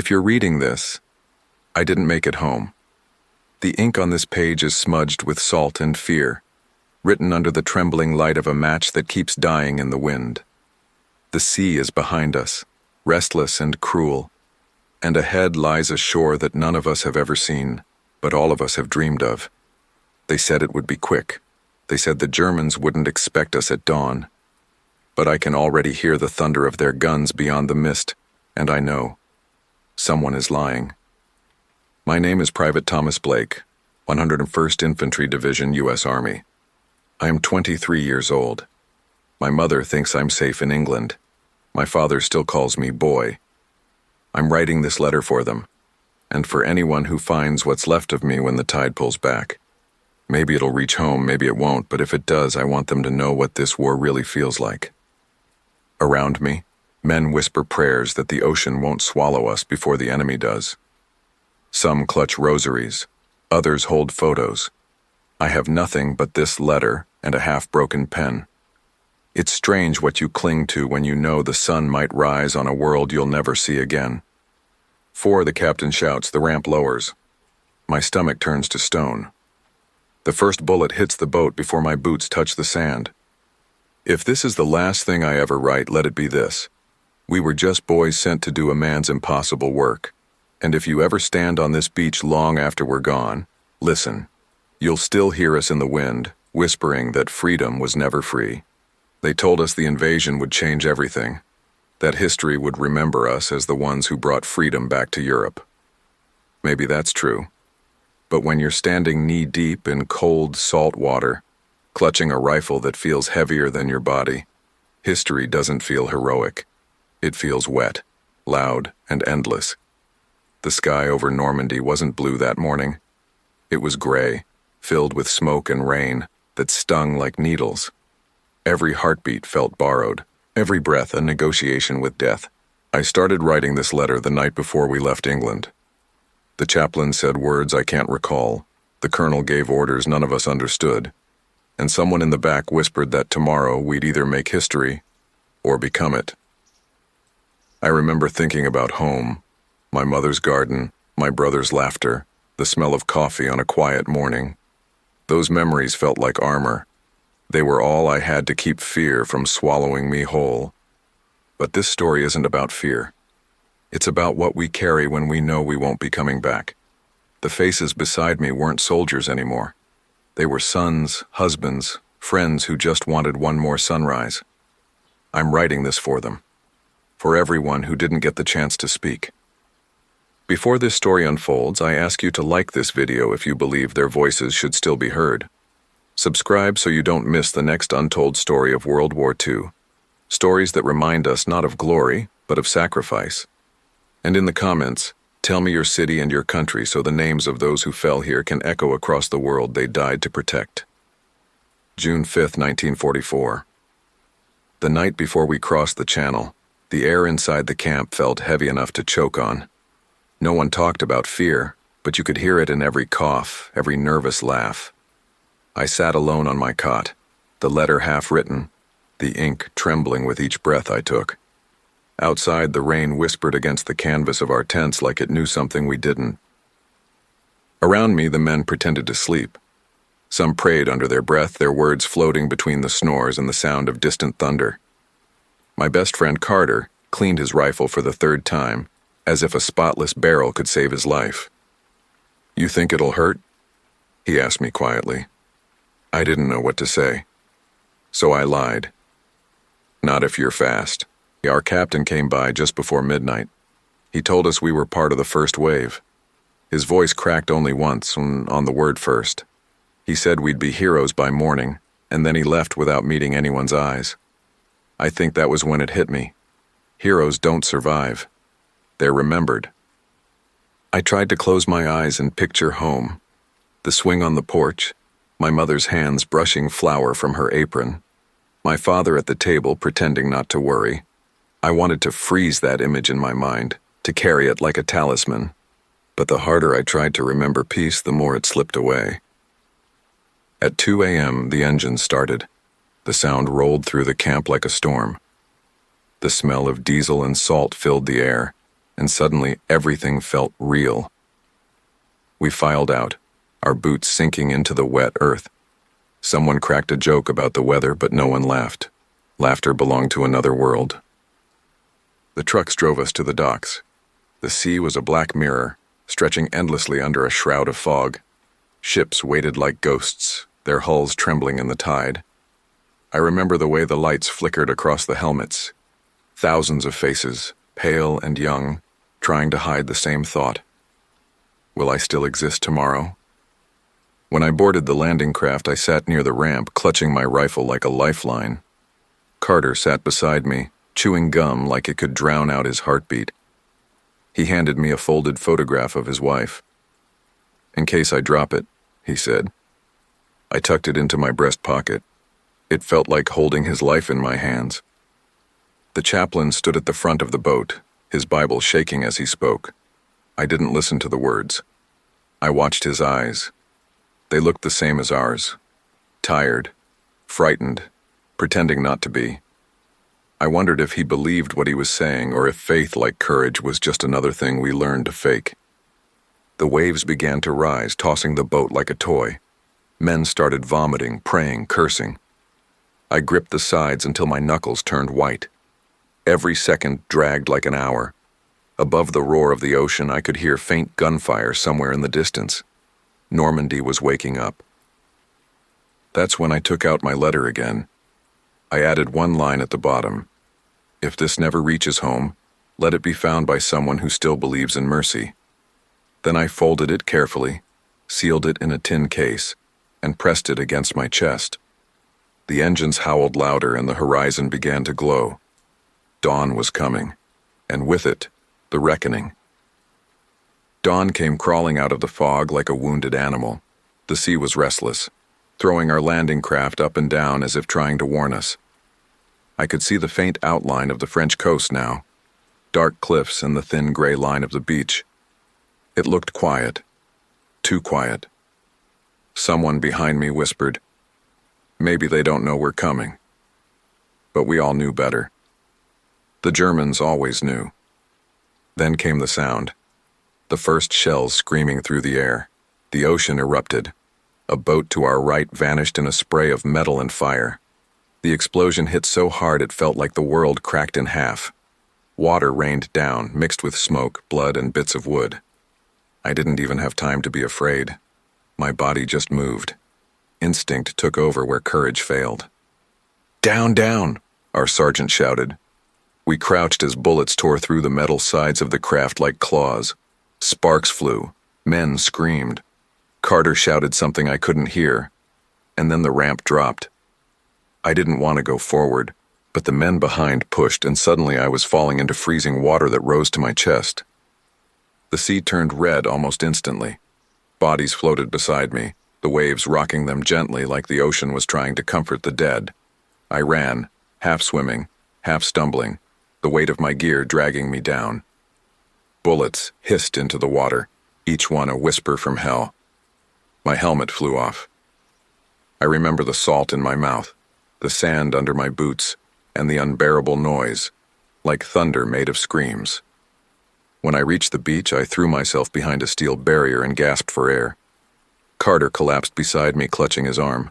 If you're reading this, I didn't make it home. The ink on this page is smudged with salt and fear, written under the trembling light of a match that keeps dying in the wind. The sea is behind us, restless and cruel, and ahead lies a shore that none of us have ever seen, but all of us have dreamed of. They said it would be quick. They said the Germans wouldn't expect us at dawn. But I can already hear the thunder of their guns beyond the mist, and I know someone is lying. My name is Private Thomas Blake, 101st Infantry Division, U.S. Army. I am 23 years old. My mother thinks I'm safe in England. My father still calls me boy. I'm writing this letter for them, and for anyone who finds what's left of me when the tide pulls back. Maybe it'll reach home, maybe it won't, but if it does, I want them to know what this war really feels like. Around me, men whisper prayers that the ocean won't swallow us before the enemy does. Some clutch rosaries, others hold photos. I have nothing but this letter and a half-broken pen. It's strange what you cling to when you know the sun might rise on a world you'll never see again. 4, the captain shouts, the ramp lowers. My stomach turns to stone. The first bullet hits the boat before my boots touch the sand. If this is the last thing I ever write, let it be this. We were just boys sent to do a man's impossible work. And if you ever stand on this beach long after we're gone, listen. You'll still hear us in the wind, whispering that freedom was never free. They told us the invasion would change everything, that history would remember us as the ones who brought freedom back to Europe. Maybe that's true. But when you're standing knee-deep in cold, salt water, clutching a rifle that feels heavier than your body, history doesn't feel heroic. It feels wet, loud, and endless. The sky over Normandy wasn't blue that morning. It was gray, filled with smoke and rain that stung like needles. Every heartbeat felt borrowed, every breath a negotiation with death. I started writing this letter the night before we left England. The chaplain said words I can't recall. The colonel gave orders none of us understood. And someone in the back whispered that tomorrow we'd either make history or become it. I remember thinking about home, my mother's garden, my brother's laughter, the smell of coffee on a quiet morning. Those memories felt like armor. They were all I had to keep fear from swallowing me whole. But this story isn't about fear. It's about what we carry when we know we won't be coming back. The faces beside me weren't soldiers anymore. They were sons, husbands, friends who just wanted one more sunrise. I'm writing this for them. For everyone who didn't get the chance to speak. Before this story unfolds, I ask you to like this video if you believe their voices should still be heard. Subscribe so you don't miss the next untold story of World War II. Stories that remind us not of glory, but of sacrifice. And in the comments, tell me your city and your country so the names of those who fell here can echo across the world they died to protect. June 5, 1944. The night before we crossed the channel, the air inside the camp felt heavy enough to choke on. No one talked about fear, but you could hear it in every cough, every nervous laugh. I sat alone on my cot, the letter half written, the ink trembling with each breath I took. Outside, the rain whispered against the canvas of our tents like it knew something we didn't. Around me, the men pretended to sleep. Some prayed under their breath, their words floating between the snores and the sound of distant thunder. My best friend Carter cleaned his rifle for the 3rd time, as if a spotless barrel could save his life. "You think it'll hurt?" he asked me quietly. I didn't know what to say. So I lied. "Not if you're fast." Our captain came by just before midnight. He told us we were part of the first wave. His voice cracked only once, on the word first. He said we'd be heroes by morning, and then he left without meeting anyone's eyes. I think that was when it hit me. Heroes don't survive. They're remembered. I tried to close my eyes and picture home. The swing on the porch, my mother's hands brushing flour from her apron, my father at the table pretending not to worry. I wanted to freeze that image in my mind, to carry it like a talisman. But the harder I tried to remember peace, the more it slipped away. At 2 a.m., the engine started. The sound rolled through the camp like a storm. The smell of diesel and salt filled the air. and suddenly everything felt real. We filed out, our boots sinking into the wet earth. Someone cracked a joke about the weather, but no one laughed. Laughter belonged to another world. The trucks drove us to the docks. The sea was a black mirror, stretching endlessly under a shroud of fog. Ships waited like ghosts, their hulls trembling in the tide. I remember the way the lights flickered across the helmets. Thousands of faces, pale and young, trying to hide the same thought. Will I still exist tomorrow? When I boarded the landing craft, I sat near the ramp, clutching my rifle like a lifeline. Carter sat beside me, chewing gum like it could drown out his heartbeat. He handed me a folded photograph of his wife. "In case I drop it," he said. I tucked it into my breast pocket. It felt like holding his life in my hands. The chaplain stood at the front of the boat, his Bible shaking as he spoke. I didn't listen to the words. I watched his eyes. They looked the same as ours. Tired, frightened, pretending not to be. I wondered if he believed what he was saying or if faith, like courage, was just another thing we learned to fake. The waves began to rise, tossing the boat like a toy. Men started vomiting, praying, cursing. I gripped the sides until my knuckles turned white. Every second dragged like an hour. Above the roar of the ocean, I could hear faint gunfire somewhere in the distance. Normandy was waking up. That's when I took out my letter again. I added one line at the bottom. If this never reaches home, let it be found by someone who still believes in mercy. Then I folded it carefully, sealed it in a tin case, and pressed it against my chest. The engines howled louder and the horizon began to glow. Dawn was coming, and with it, the reckoning. Dawn came crawling out of the fog like a wounded animal. The sea was restless, throwing our landing craft up and down as if trying to warn us. I could see the faint outline of the French coast now, dark cliffs and the thin gray line of the beach. It looked quiet, too quiet. Someone behind me whispered, "Maybe they don't know we're coming." But we all knew better. The Germans always knew. Then came the sound. The first shells screaming through the air. The ocean erupted. A boat to our right vanished in a spray of metal and fire. The explosion hit so hard it felt like the world cracked in half. Water rained down, mixed with smoke, blood, and bits of wood. I didn't even have time to be afraid. My body just moved. Instinct took over where courage failed. "Down, down!" our sergeant shouted. We crouched as bullets tore through the metal sides of the craft like claws. Sparks flew. Men screamed. Carter shouted something I couldn't hear. And then the ramp dropped. I didn't want to go forward, but the men behind pushed, and suddenly I was falling into freezing water that rose to my chest. The sea turned red almost instantly. Bodies floated beside me, the waves rocking them gently like the ocean was trying to comfort the dead. I ran, half swimming, half stumbling, the weight of my gear dragging me down. Bullets hissed into the water, each one a whisper from hell. My helmet flew off. I remember the salt in my mouth, the sand under my boots, and the unbearable noise, like thunder made of screams. When I reached the beach, I threw myself behind a steel barrier and gasped for air. Carter collapsed beside me, clutching his arm.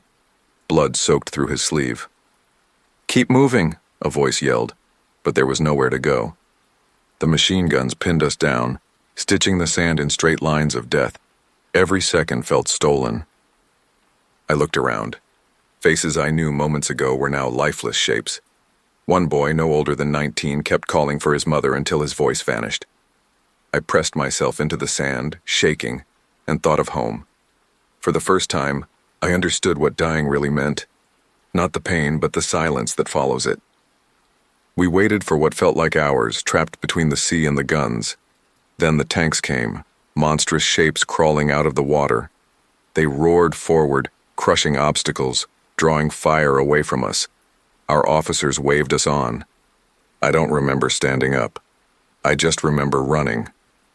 Blood soaked through his sleeve. "Keep moving," a voice yelled, but there was nowhere to go. The machine guns pinned us down, stitching the sand in straight lines of death. Every second felt stolen. I looked around. Faces I knew moments ago were now lifeless shapes. One boy, no older than 19, kept calling for his mother until his voice vanished. I pressed myself into the sand, shaking, and thought of home. For the first time, I understood what dying really meant. Not the pain, but the silence that follows it. We waited for what felt like hours, trapped between the sea and the guns. Then the tanks came, monstrous shapes crawling out of the water. They roared forward, crushing obstacles, drawing fire away from us. Our officers waved us on. I don't remember standing up. I just remember running,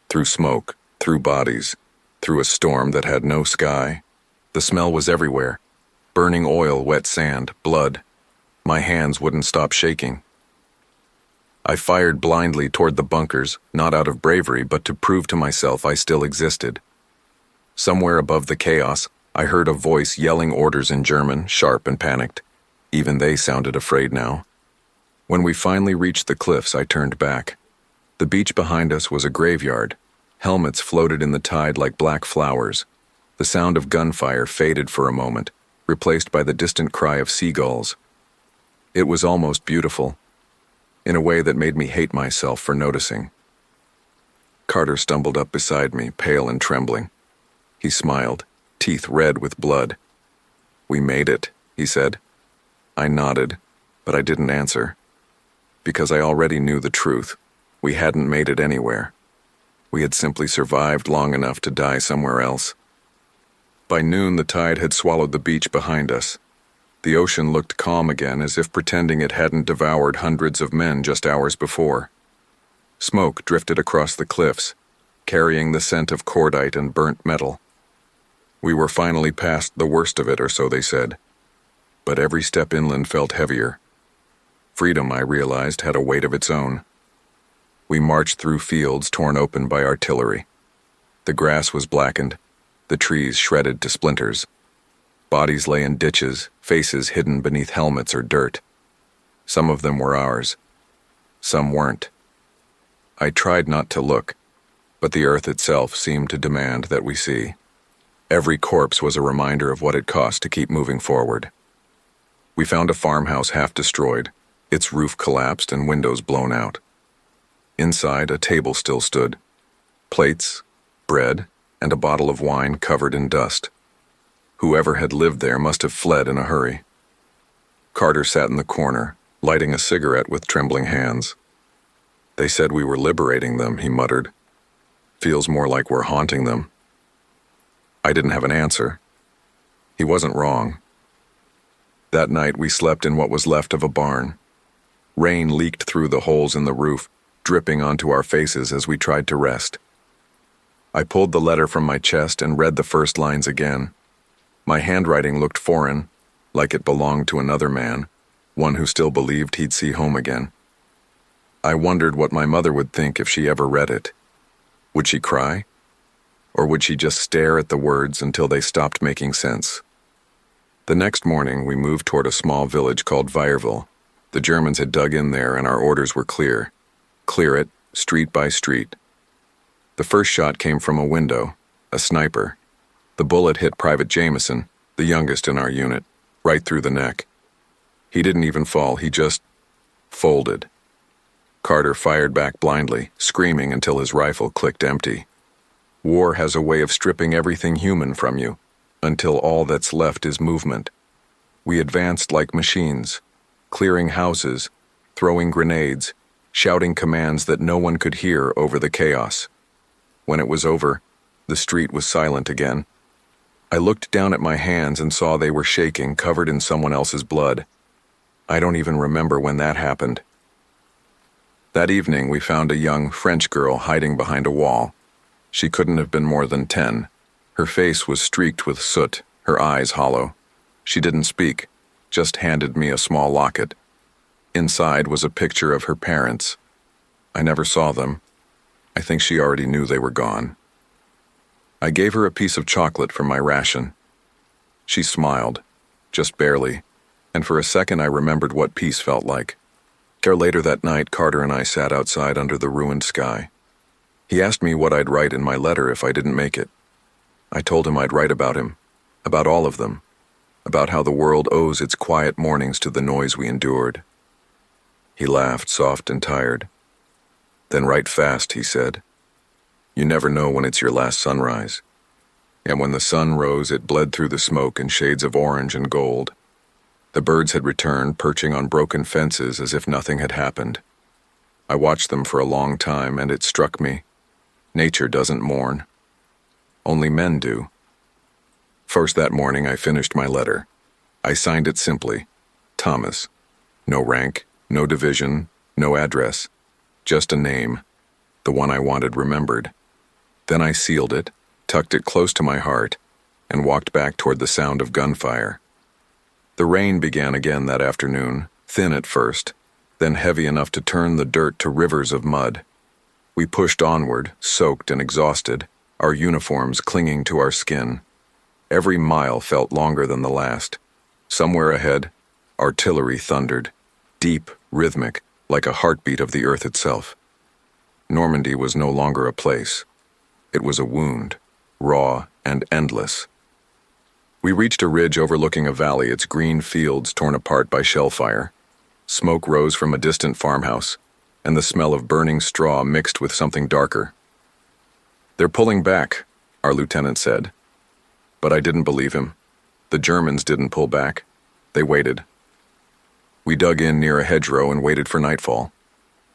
through smoke, through bodies, through a storm that had no sky. The smell was everywhere. Burning oil, wet sand, blood. My hands wouldn't stop shaking. I fired blindly toward the bunkers, not out of bravery, but to prove to myself I still existed. Somewhere above the chaos, I heard a voice yelling orders in German, sharp and panicked. Even they sounded afraid now. When we finally reached the cliffs, I turned back. The beach behind us was a graveyard. Helmets floated in the tide like black flowers. The sound of gunfire faded for a moment, replaced by the distant cry of seagulls. It was almost beautiful, in a way that made me hate myself for noticing. Carter stumbled up beside me, pale and trembling. He smiled, teeth red with blood. "We made it," he said. I nodded, but I didn't answer. Because I already knew the truth. We hadn't made it anywhere. We had simply survived long enough to die somewhere else. By noon, the tide had swallowed the beach behind us. The ocean looked calm again, as if pretending it hadn't devoured hundreds of men just hours before. Smoke drifted across the cliffs, carrying the scent of cordite and burnt metal. We were finally past the worst of it, or so they said. But every step inland felt heavier. Freedom, I realized, had a weight of its own. We marched through fields torn open by artillery. The grass was blackened, the trees shredded to splinters. Bodies lay in ditches, faces hidden beneath helmets or dirt. Some of them were ours. Some weren't. I tried not to look, but the earth itself seemed to demand that we see. Every corpse was a reminder of what it cost to keep moving forward. We found a farmhouse half destroyed, its roof collapsed and windows blown out. Inside, a table still stood. Plates, bread, and a bottle of wine covered in dust. Whoever had lived there must have fled in a hurry. Carter sat in the corner, lighting a cigarette with trembling hands. "They said we were liberating them," he muttered. "Feels more like we're haunting them." I didn't have an answer. He wasn't wrong. That night we slept in what was left of a barn. Rain leaked through the holes in the roof, dripping onto our faces as we tried to rest. I pulled the letter from my chest and read the first lines again. My handwriting looked foreign, like it belonged to another man, one who still believed he'd see home again. I wondered what my mother would think if she ever read it. Would she cry? Or would she just stare at the words until they stopped making sense? The next morning, we moved toward a small village called Weierville. The Germans had dug in there and our orders were clear. Clear it, street by street. The first shot came from a window, a sniper. The bullet hit Private Jameson, the youngest in our unit, right through the neck. He didn't even fall, he just folded. Carter fired back blindly, screaming until his rifle clicked empty. War has a way of stripping everything human from you, until all that's left is movement. We advanced like machines, clearing houses, throwing grenades, shouting commands that no one could hear over the chaos. When it was over, the street was silent again. I looked down at my hands and saw they were shaking, covered in someone else's blood. I don't even remember when that happened. That evening, we found a young French girl hiding behind a wall. She couldn't have been more than 10. Her face was streaked with soot, her eyes hollow. She didn't speak, just handed me a small locket. Inside was a picture of her parents. I never saw them. I think she already knew they were gone. I gave her a piece of chocolate from my ration. She smiled, just barely, and for a second I remembered what peace felt like. Later that night, Carter and I sat outside under the ruined sky. He asked me what I'd write in my letter if I didn't make it. I told him I'd write about him, about all of them, about how the world owes its quiet mornings to the noise we endured. He laughed, soft and tired. "Then write fast," he said. "You never know when it's your last sunrise." And when the sun rose, it bled through the smoke in shades of orange and gold. The birds had returned, perching on broken fences as if nothing had happened. I watched them for a long time, and it struck me. Nature doesn't mourn. Only men do. First that morning, I finished my letter. I signed it simply, Thomas. No rank, no division, no address. Just a name, the one I wanted remembered. Then I sealed it, tucked it close to my heart, and walked back toward the sound of gunfire. The rain began again that afternoon, thin at first, then heavy enough to turn the dirt to rivers of mud. We pushed onward, soaked and exhausted, our uniforms clinging to our skin. Every mile felt longer than the last. Somewhere ahead, artillery thundered, deep, rhythmic, like a heartbeat of the earth itself. Normandy was no longer a place. It was a wound, raw and endless. We reached a ridge overlooking a valley, its green fields torn apart by shell fire. Smoke rose from a distant farmhouse, and the smell of burning straw mixed with something darker. "They're pulling back," our lieutenant said. But I didn't believe him. The Germans didn't pull back. They waited. We dug in near a hedgerow and waited for nightfall.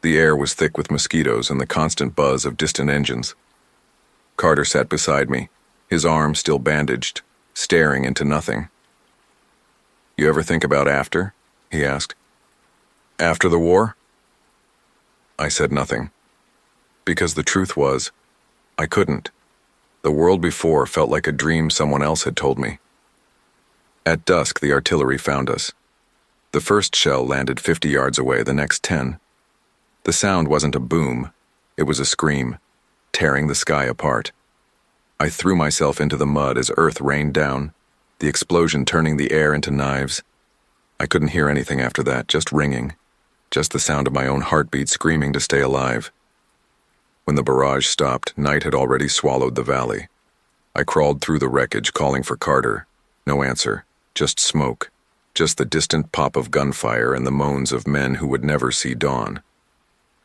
The air was thick with mosquitoes and the constant buzz of distant engines. Carter sat beside me, his arm still bandaged, staring into nothing. "You ever think about after?" he asked. "After the war?" I said nothing. Because the truth was, I couldn't. The world before felt like a dream someone else had told me. At dusk, the artillery found us. The first shell landed 50 yards away, the next 10. The sound wasn't a boom, it was a scream, tearing the sky apart. I threw myself into the mud as earth rained down, the explosion turning the air into knives. I couldn't hear anything after that, just ringing, just the sound of my own heartbeat screaming to stay alive. When the barrage stopped, night had already swallowed the valley. I crawled through the wreckage, calling for Carter. No answer, just smoke, just the distant pop of gunfire and the moans of men who would never see dawn.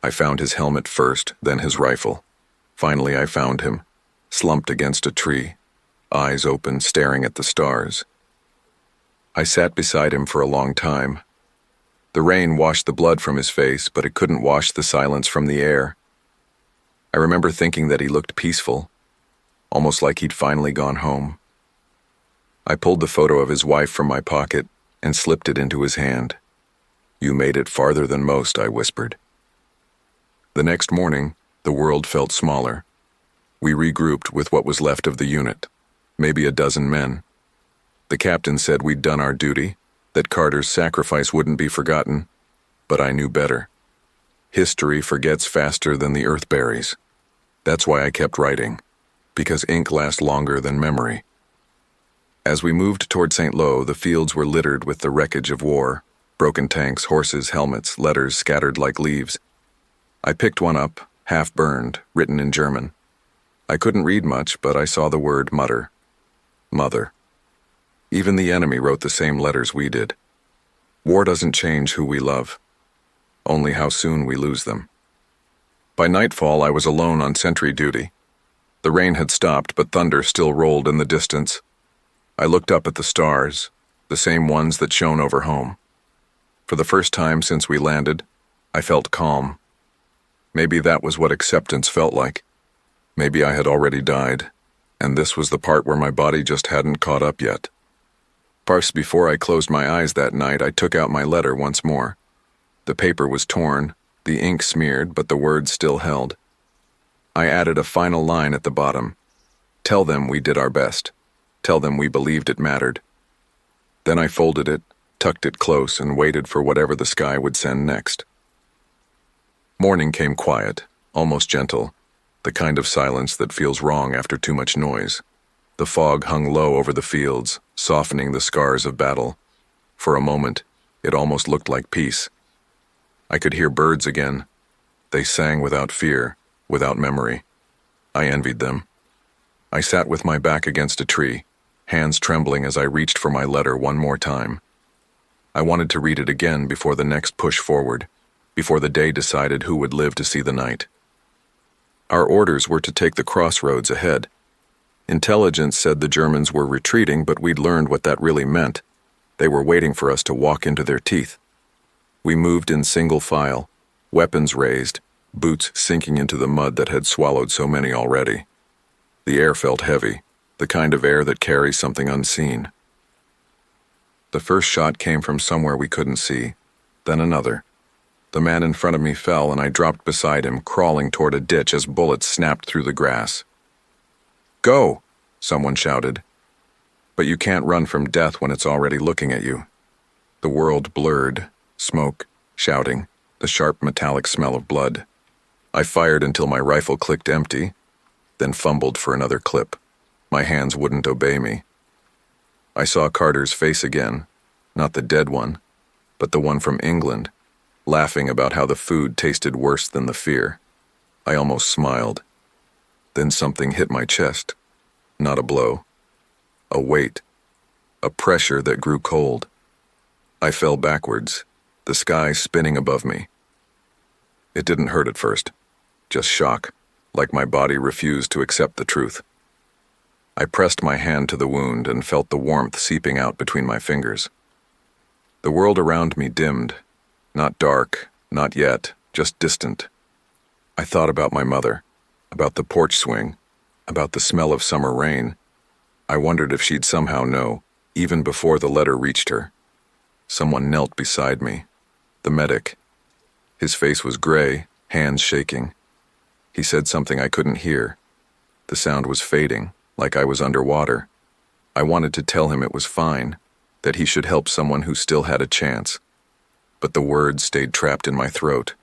I found his helmet first, then his rifle. Finally, I found him, slumped against a tree, eyes open, staring at the stars. I sat beside him for a long time. The rain washed the blood from his face, but it couldn't wash the silence from the air. I remember thinking that he looked peaceful, almost like he'd finally gone home. I pulled the photo of his wife from my pocket and slipped it into his hand. "You made it farther than most," I whispered. The next morning, the world felt smaller. We regrouped with what was left of the unit, maybe a dozen men. The captain said we'd done our duty, that Carter's sacrifice wouldn't be forgotten, but I knew better. History forgets faster than the earth buries. That's why I kept writing, because ink lasts longer than memory. As we moved toward St. Lo, the fields were littered with the wreckage of war, broken tanks, horses, helmets, letters scattered like leaves. I picked one up, half burned, written in German. I couldn't read much, but I saw the word mutter. Mother. Even the enemy wrote the same letters we did. War doesn't change who we love, only how soon we lose them. By nightfall, I was alone on sentry duty. The rain had stopped, but thunder still rolled in the distance. I looked up at the stars, the same ones that shone over home. For the first time since we landed, I felt calm. Maybe that was what acceptance felt like. Maybe I had already died, and this was the part where my body just hadn't caught up yet. First, before I closed my eyes that night, I took out my letter once more. The paper was torn, the ink smeared, but the words still held. I added a final line at the bottom. "Tell them we did our best. Tell them we believed it mattered." Then I folded it, tucked it close, and waited for whatever the sky would send next. Morning came quiet, almost gentle, the kind of silence that feels wrong after too much noise. The fog hung low over the fields, softening the scars of battle. For a moment, it almost looked like peace. I could hear birds again. They sang without fear, without memory. I envied them. I sat with my back against a tree, hands trembling as I reached for my letter one more time. I wanted to read it again before the next push forward, before the day decided who would live to see the night. Our orders were to take the crossroads ahead. Intelligence said the Germans were retreating, but we'd learned what that really meant. They were waiting for us to walk into their teeth. We moved in single file, weapons raised, boots sinking into the mud that had swallowed so many already. The air felt heavy, the kind of air that carries something unseen. The first shot came from somewhere we couldn't see, then another. The man in front of me fell, and I dropped beside him, crawling toward a ditch as bullets snapped through the grass. "Go!" someone shouted. But you can't run from death when it's already looking at you. The world blurred, smoke, shouting. the sharp metallic smell of blood. I fired until my rifle clicked empty, then fumbled for another clip. My hands wouldn't obey me. I saw Carter's face again, not the dead one, but the one from England, laughing about how the food tasted worse than the fear. I almost smiled. Then something hit my chest. Not a blow. A weight. A pressure that grew cold. I fell backwards, the sky spinning above me. It didn't hurt at first, just shock, like my body refused to accept the truth. I pressed my hand to the wound and felt the warmth seeping out between my fingers. The world around me dimmed, not dark, not yet, just distant. I thought about my mother, about the porch swing, about the smell of summer rain. I wondered if she'd somehow know, even before the letter reached her. Someone knelt beside me, the medic. His face was gray, hands shaking. He said something I couldn't hear. The sound was fading, like I was underwater. I wanted to tell him it was fine, that he should help someone who still had a chance. But the words stayed trapped in my throat.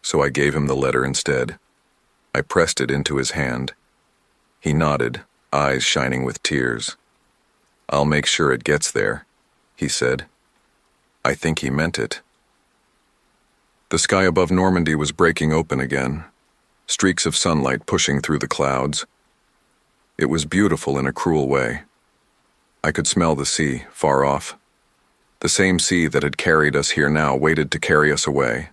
So I gave him the letter instead. I pressed it into his hand. He nodded, eyes shining with tears. "I'll make sure it gets there," he said. I think he meant it. The sky above Normandy was breaking open again, streaks of sunlight pushing through the clouds. It was beautiful in a cruel way. I could smell the sea, far off. The same sea that had carried us here now waited to carry us away.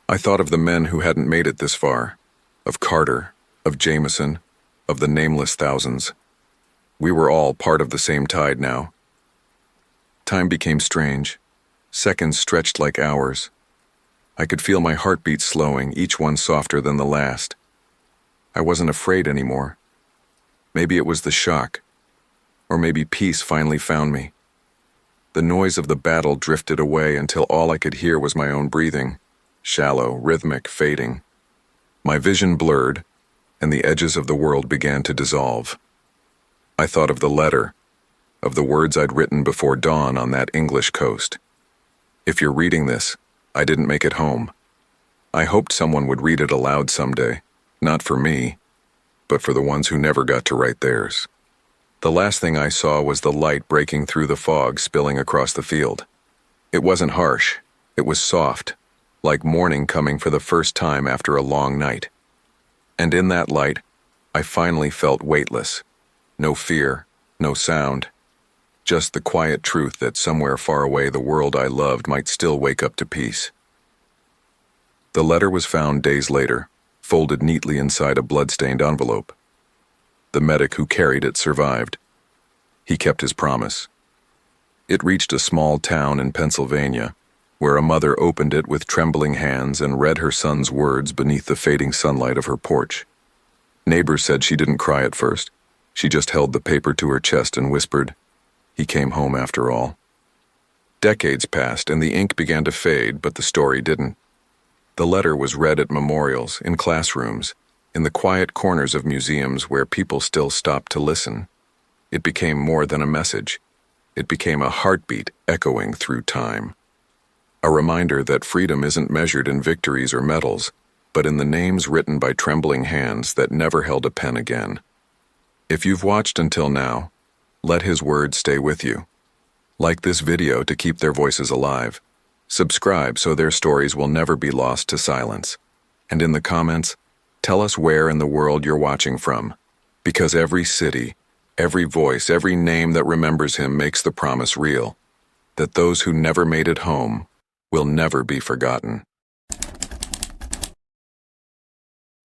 I thought of the men who hadn't made it this far, of Carter, of Jameson, of the nameless thousands. We were all part of the same tide now. Time became strange. Seconds stretched like hours. I could feel my heartbeat slowing, each one softer than the last. I wasn't afraid anymore. Maybe it was the shock. Or maybe peace finally found me. The noise of the battle drifted away until all I could hear was my own breathing, shallow, rhythmic, fading. My vision blurred, and the edges of the world began to dissolve. I thought of the letter, of the words I'd written before dawn on that English coast. If you're reading this, I didn't make it home. I hoped someone would read it aloud someday, not for me, but for the ones who never got to write theirs. The last thing I saw was the light breaking through the fog spilling across the field. It wasn't harsh, it was soft, like morning coming for the first time after a long night. And in that light, I finally felt weightless. No fear, no sound. Just the quiet truth that somewhere far away the world I loved might still wake up to peace. The letter was found days later, folded neatly inside a blood-stained envelope. The medic who carried it survived. He kept his promise. It reached a small town in Pennsylvania, where a mother opened it with trembling hands and read her son's words beneath the fading sunlight of her porch. Neighbors said she didn't cry at first. She just held the paper to her chest and whispered, "He came home after all." Decades passed and the ink began to fade, but the story didn't. The letter was read at memorials, in classrooms, in the quiet corners of museums where people still stopped to listen. It became more than a message. It became a heartbeat echoing through time. A reminder that freedom isn't measured in victories or medals, but in the names written by trembling hands that never held a pen again. If you've watched until now, let his words stay with you. Like this video to keep their voices alive. Subscribe so their stories will never be lost to silence. And in the comments, tell us where in the world you're watching from. Because every city, every voice, every name that remembers him makes the promise real. That those who never made it home will never be forgotten.